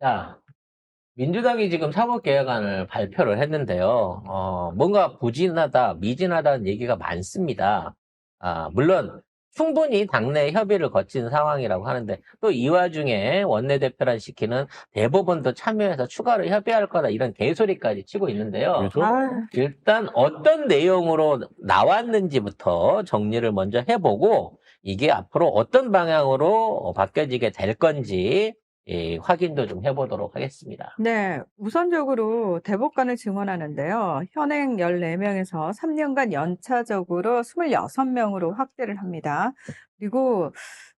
자, 민주당이 지금 사법개혁안을 발표를 했는데요. 뭔가 부진하다, 미진하다는 얘기가 많습니다. 물론 충분히 당내 협의를 거친 상황이라고 하는데 또 이 와중에 원내대표란 시키는 대법원도 참여해서 추가로 협의할 거다 이런 개소리까지 치고 있는데요. 왜죠? 일단 어떤 내용으로 나왔는지부터 정리를 먼저 해보고 이게 앞으로 어떤 방향으로 바뀌어지게 될 건지 확인도 좀 해보도록 하겠습니다. 네, 우선적으로 대법관을 증원하는데요. 현행 14명에서 3년간 연차적으로 26명으로 확대를 합니다. 그리고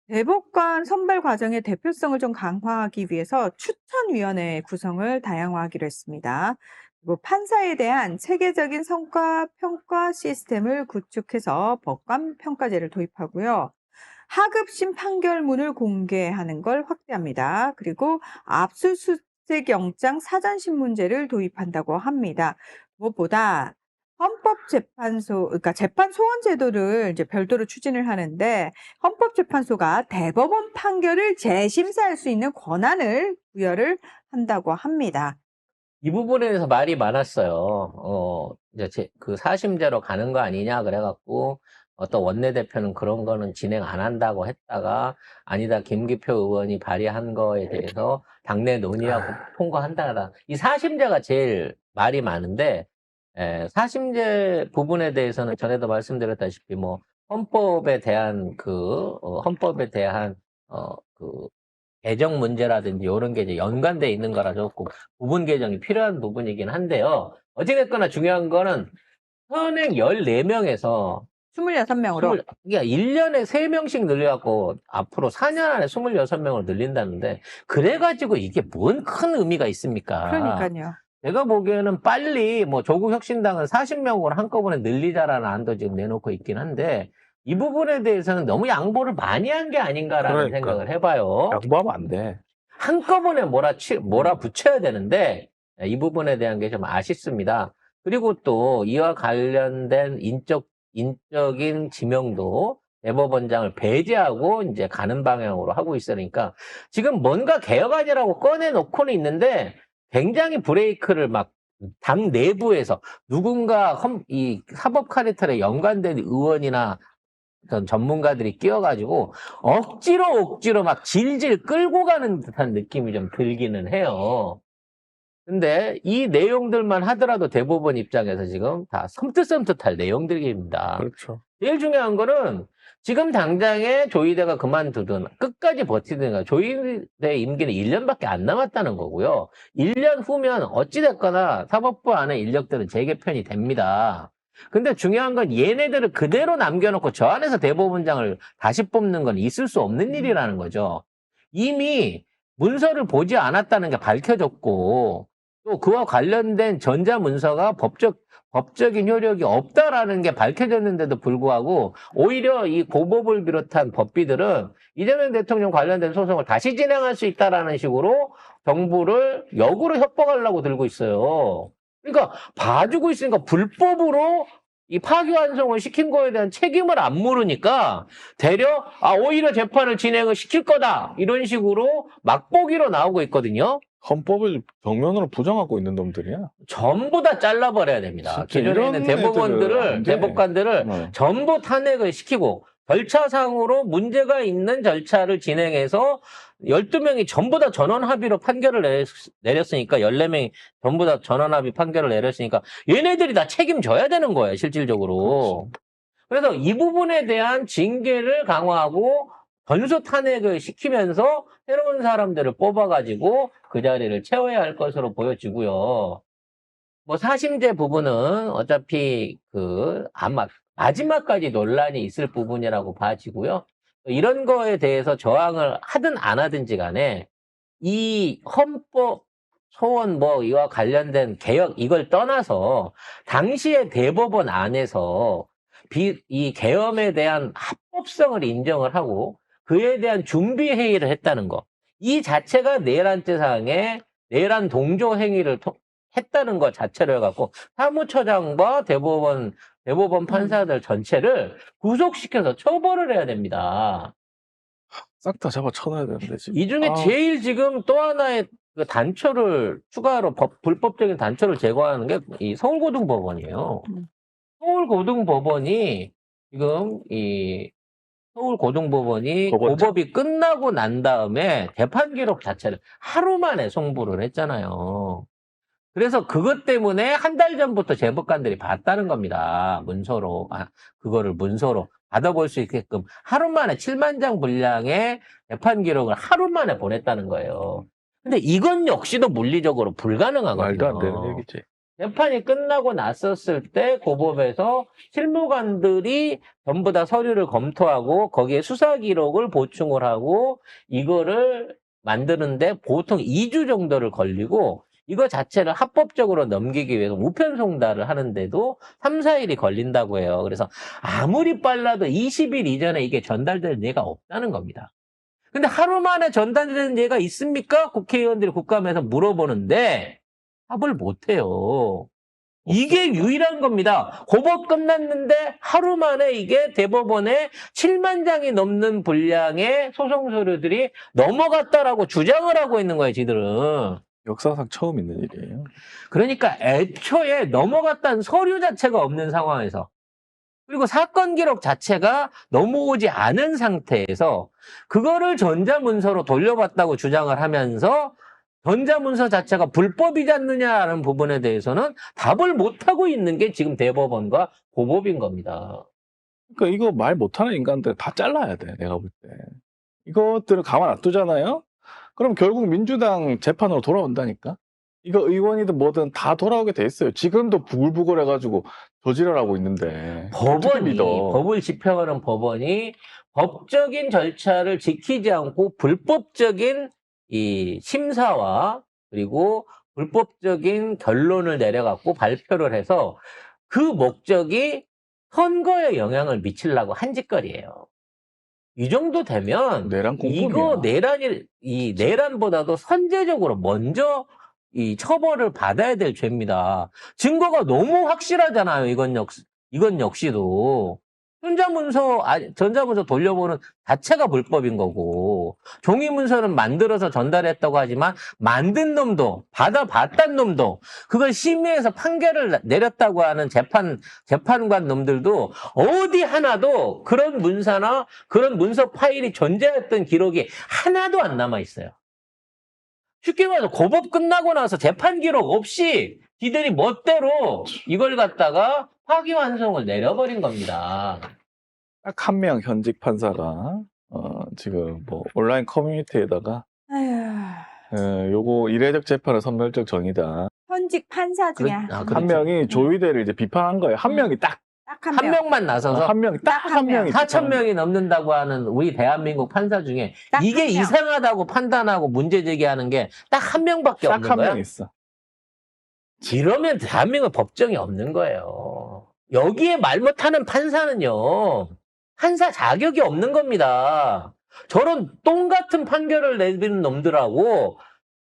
대법관 선발 과정의 대표성을 좀 강화하기 위해서 추천위원회 구성을 다양화하기로 했습니다. 그리고 판사에 대한 체계적인 성과 평가 시스템을 구축해서 법관 평가제를 도입하고요. 하급심 판결문을 공개하는 걸 확대합니다. 그리고 압수수색 영장 사전신문제를 도입한다고 합니다. 무엇보다 헌법재판소, 그러니까 재판소원 제도를 이제 별도로 추진을 하는데 헌법재판소가 대법원 판결을 재심사할 수 있는 권한을 부여를 한다고 합니다. 이 부분에 대해서 말이 많았어요. 이제 그 사심제로 가는 거 아니냐 그래갖고 어떤 원내대표는 그런 거는 진행 안 한다고 했다가 아니다 김기표 의원이 발의한 거에 대해서 당내 논의하고 통과한다. 이 사심제가 제일 말이 많은데 사심제 부분에 대해서는 전에도 말씀드렸다시피 뭐 헌법에 대한 헌법에 대한 그 개정 문제라든지 이런 게 이제 연관돼 있는 거라 조금 부분 개정이 필요한 부분이긴 한데요. 어찌됐거나 중요한 거는 현행 14명에서 26명으로. 그러니까 1년에 3명씩 늘려갖고 앞으로 4년 안에 26명을 늘린다는데 그래가지고 이게 뭔 큰 의미가 있습니까? 그러니까요. 제가 보기에는 빨리 뭐 조국혁신당은 40명으로 한꺼번에 늘리자라는 안도 지금 내놓고 있긴 한데 이 부분에 대해서는 너무 양보를 많이 한 게 아닌가라는 그러니까. 생각을 해봐요. 양보하면 안 돼. 한꺼번에 몰아붙여야 되는데 이 부분에 대한 게 좀 아쉽습니다. 그리고 또 이와 관련된 인적인 지명도 대법원장을 배제하고 이제 가는 방향으로 하고 있으니까 지금 뭔가 개혁안이라고 꺼내놓고는 있는데 굉장히 브레이크를 막 당 내부에서 누군가 이 사법 카르텔에 연관된 의원이나 어떤 전문가들이 끼어가지고 억지로 막 질질 끌고 가는 듯한 느낌이 좀 들기는 해요. 근데 이 내용들만 하더라도 대법원 입장에서 지금 다 섬뜩섬뜩할 내용들입니다. 그렇죠. 제일 중요한 거는 지금 당장에 조희대가 그만두든 끝까지 버티든 조희대 임기는 1년밖에 안 남았다는 거고요. 1년 후면 어찌됐거나 사법부 안에 인력들은 재개편이 됩니다. 근데 중요한 건 얘네들을 그대로 남겨놓고 저 안에서 대법원장을 다시 뽑는 건 있을 수 없는 일이라는 거죠. 이미 문서를 보지 않았다는 게 밝혀졌고 또 그와 관련된 전자문서가 법적인 효력이 없다라는 게 밝혀졌는데도 불구하고 오히려 이 고법을 비롯한 법비들은 이재명 대통령 관련된 소송을 다시 진행할 수 있다라는 식으로 정부를 역으로 협박하려고 들고 있어요. 그러니까 봐주고 있으니까 불법으로 이 파기환송을 시킨 거에 대한 책임을 안 물으니까 되려 오히려 재판을 진행을 시킬 거다 이런 식으로 맛보기로 나오고 있거든요. 헌법을 정면으로 부정하고 있는 놈들이야. 전부 다 잘라버려야 됩니다. 진짜 기존에 있는 이런 대법관들을 네. 전부 탄핵을 시키고 절차상으로 문제가 있는 절차를 진행해서 12명이 전부 다 전원 합의로 판결을 내렸으니까 14명이 전부 다 전원 합의 판결을 내렸으니까 얘네들이 다 책임져야 되는 거예요, 실질적으로. 그래서 이 부분에 대한 징계를 강화하고 전수 탄핵을 시키면서 새로운 사람들을 뽑아가지고 그 자리를 채워야 할 것으로 보여지고요. 뭐 사심제 부분은 어차피 아마 마지막까지 논란이 있을 부분이라고 봐지고요. 이런 거에 대해서 저항을 하든 안 하든지 간에 이 헌법 소원 이와 관련된 개혁 이걸 떠나서 당시의 대법원 안에서 이 계엄에 대한 합법성을 인정을 하고 그에 대한 준비 회의를 했다는 거. 이 자체가 내란죄상의 내란 동조 행위를 했다는 것 자체를 해갖고 사무처장과 대법원 판사들 전체를 구속시켜서 처벌을 해야 됩니다. 싹 다 잡아 쳐놔야 되는데 지금. 이 중에 제일 지금 또 하나의 그 단초를 추가로 불법적인 단초를 제거하는 게 이 서울고등법원이에요. 서울고등법원이 지금 이 서울고등법원이 법원장. 고법이 끝나고 난 다음에 재판 기록 자체를 하루 만에 송부를 했잖아요. 그래서 그것 때문에 한 달 전부터 재법관들이 봤다는 겁니다. 문서로. 그거를 문서로 받아볼 수 있게끔 하루 만에 7만 장 분량의 재판 기록을 하루 만에 보냈다는 거예요. 근데 이건 역시도 물리적으로 불가능하거든요. 말도 안 되는 얘기지. 재판이 끝나고 났었을 때 고법에서 실무관들이 전부 다 서류를 검토하고 거기에 수사 기록을 보충을 하고 이거를 만드는데 보통 2주 정도를 걸리고 이거 자체를 합법적으로 넘기기 위해서 우편 송달을 하는데도 3, 4일이 걸린다고 해요. 그래서 아무리 빨라도 20일 이전에 이게 전달될 예가 없다는 겁니다. 근데 하루 만에 전달되는 예가 있습니까? 국회의원들이 국감에서 물어보는데 답을 못해요. 이게 유일한 겁니다. 고법 끝났는데 하루 만에 이게 대법원에 7만 장이 넘는 분량의 소송 서류들이 넘어갔다라고 주장을 하고 있는 거예요, 지들은. 역사상 처음 있는 일이에요. 그러니까 애초에 넘어갔다는 서류 자체가 없는 상황에서 그리고 사건 기록 자체가 넘어오지 않은 상태에서 그거를 전자문서로 돌려봤다고 주장을 하면서 전자문서 자체가 불법이지 않느냐라는 부분에 대해서는 답을 못하고 있는 게 지금 대법원과 고법인 겁니다. 그러니까 이거 말 못하는 인간들 다 잘라야 돼. 내가 볼 때. 이것들을 가만 놔두잖아요. 그럼 결국 민주당 재판으로 돌아온다니까. 이거 의원이든 뭐든 다 돌아오게 돼 있어요. 지금도 부글부글 해가지고 저지랄하고 있는데. 어떻게 법원이, 믿어? 법을 집행하는 법원이 법적인 절차를 지키지 않고 불법적인 이 심사와 그리고 불법적인 결론을 내려갖고 발표를 해서 그 목적이 선거에 영향을 미치려고 한 짓거리예요. 이 정도 되면 내란 꼼꼼이야. 이거 이 내란보다도 선제적으로 먼저 이 처벌을 받아야 될 죄입니다. 증거가 너무 확실하잖아요. 이건 역시도 전자문서 돌려보는 자체가 불법인 거고 종이문서는 만들어서 전달했다고 하지만 만든 놈도 받아봤단 놈도 그걸 심의해서 판결을 내렸다고 하는 재판관 놈들도 어디 하나도 그런 문서나 그런 문서 파일이 존재했던 기록이 하나도 안 남아 있어요. 쉽게 말해서 고법 끝나고 나서 재판 기록 없이 이들이 멋대로 이걸 갖다가 파기환송을 내려버린 겁니다. 딱 한 명 현직 판사가 지금 뭐 온라인 커뮤니티에다가 아휴, 요거 이례적 재판은 선별적 정의다. 현직 판사 중에 한 그렇죠. 명이 조의대를 이제 비판한 거예요. 한 명이 딱 딱 한 명만 나서서 한 명이 딱 한 한 명. 명이 4천 명이 넘는다고 하는 우리 대한민국 판사 중에 딱 이게 한 명. 이상하다고 판단하고 문제 제기하는 게 딱 한 명밖에 없는 딱 한 거야. 명 있어. 이러면 대한민국 법정이 없는 거예요. 여기에 말 못하는 판사는요. 판사 자격이 없는 겁니다. 저런 똥 같은 판결을 내리는 놈들하고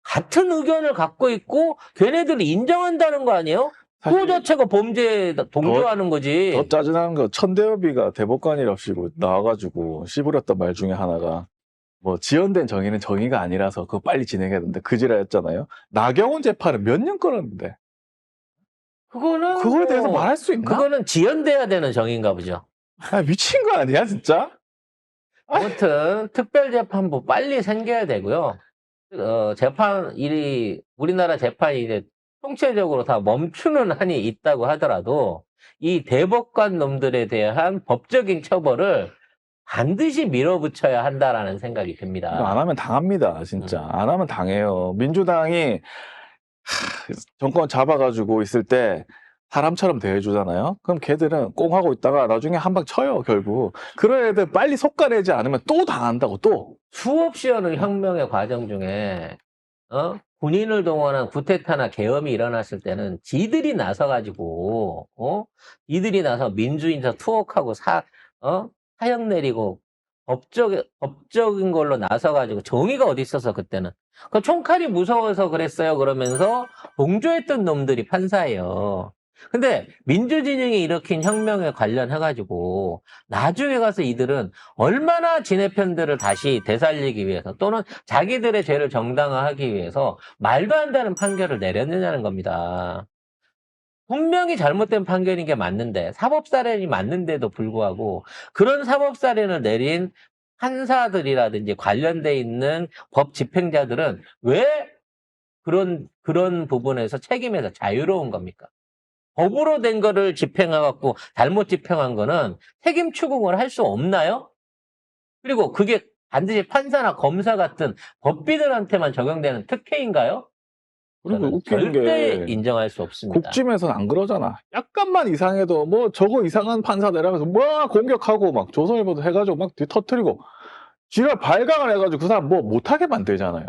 같은 의견을 갖고 있고 걔네들이 인정한다는 거 아니에요? 그거 사실 자체가 범죄에 동조하는 거지. 더 짜증나는 거 천대엽이가 대법관이랍시고 나와가지고 씨부렸던 말 중에 하나가 뭐 지연된 정의는 정의가 아니라서 그거 빨리 진행해야 되는데 그지라였잖아요. 나경원 재판은 몇 년 끌었는데 그거는 그거에 대해서 뭐, 말할 수 있나? 그거는 지연돼야 되는 정인가 보죠. 아, 미친 거 아니야 진짜? 아무튼 특별재판부 빨리 생겨야 되고요. 우리나라 재판이 이제 총체적으로 다 멈추는 한이 있다고 하더라도 이 대법관 놈들에 대한 법적인 처벌을 반드시 밀어붙여야 한다라는 생각이 듭니다. 안 하면 당합니다 진짜. 안 하면 당해요. 민주당이 정권 잡아가지고 있을 때 사람처럼 대해주잖아요. 그럼 걔들은 꽁하고 있다가 나중에 한 방 쳐요 결국. 그런 애들 빨리 속가내지 않으면 또 당한다고 또. 수없이 하는 혁명의 과정 중에 군인을 동원한 쿠데타나 계엄이 일어났을 때는 지들이 나서가지고 이들이 나서 민주인사 투옥하고 사형 내리고 법적인 걸로 나서가지고 정의가 어디 있어서 그때는 그 총칼이 무서워서 그랬어요. 그러면서 동조했던 놈들이 판사예요. 근데 민주진영이 일으킨 혁명에 관련해가지고 나중에 가서 이들은 얼마나 지네 편들을 다시 되살리기 위해서 또는 자기들의 죄를 정당화하기 위해서 말도 안 되는 판결을 내렸느냐는 겁니다. 분명히 잘못된 판결인 게 맞는데 사법사련이 맞는데도 불구하고 그런 사법사련을 내린 판사들이라든지 관련돼 있는 법 집행자들은 왜 그런 부분에서 책임에서 자유로운 겁니까? 법으로 된 거를 집행해갖고 잘못 집행한 거는 책임 추궁을 할 수 없나요? 그리고 그게 반드시 판사나 검사 같은 법비들한테만 적용되는 특혜인가요? 그리고 저는 웃기는 절대 게 인정할 수 없습니다. 국짐에서는 안 그러잖아. 약간만 이상해도 뭐 저거 이상한 판사 내라면서 뭐 공격하고 막 조선일보도 해가지고 막 뒤터뜨리고 지가 발광을 해가지고 그 사람 뭐 못하게 만들잖아요.